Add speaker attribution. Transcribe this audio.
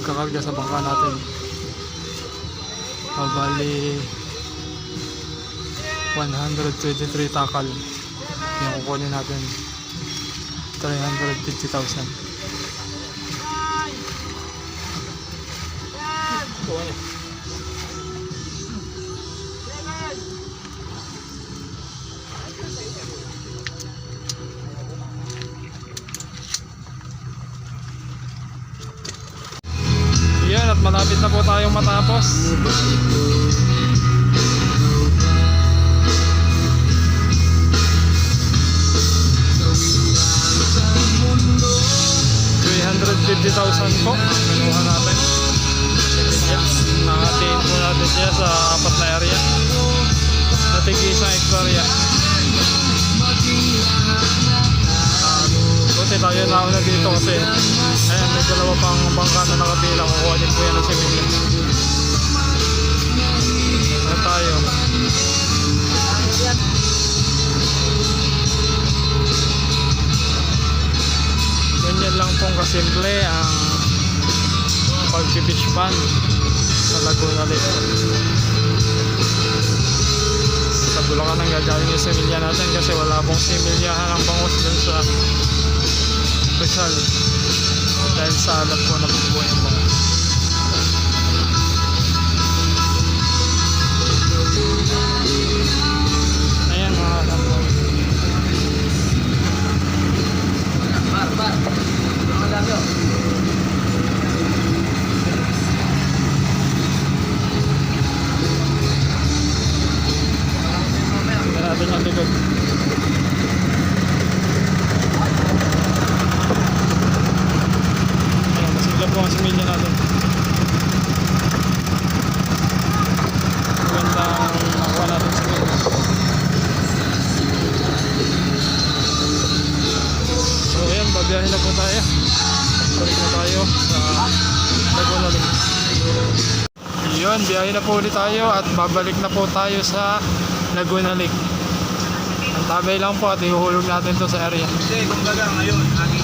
Speaker 1: magkakarga sa bangka natin. Bali 123 takal yung kukunin natin. 350,000. Yan, at malapit na po tayong matapos. $350,000 po kinuha natin. Nakatiin po natin siya sa 4 na area. Natigil isang hektarya. Buti tayo nauna dito kasi ayan, may dalawa pang bangka na nakapila. Kukuha din po yan ng similya. Ayan tayo. Ganyan lang pong kasimple ang pag-fish pan sa Laguna Lake. Sa Bulacan ang gagaling yung similya natin kasi wala pong similyahan ang bangus dun sa Rizal dahil sa alat po na bubuhay ang bangus. Ayan mga alam. Natin ang likod. Ayan, masigla po ang similya natin. Magandang nakuha natin similya. So ayan, babiyahin na po tayo. Balik na tayo sa Laguna Lake. Yun, biyahin na po ulit tayo at babalik na po tayo sa Laguna Lake. Ang tabay lang po at ihuhulog natin to sa area.
Speaker 2: Kasi kumbaga ngayon, aking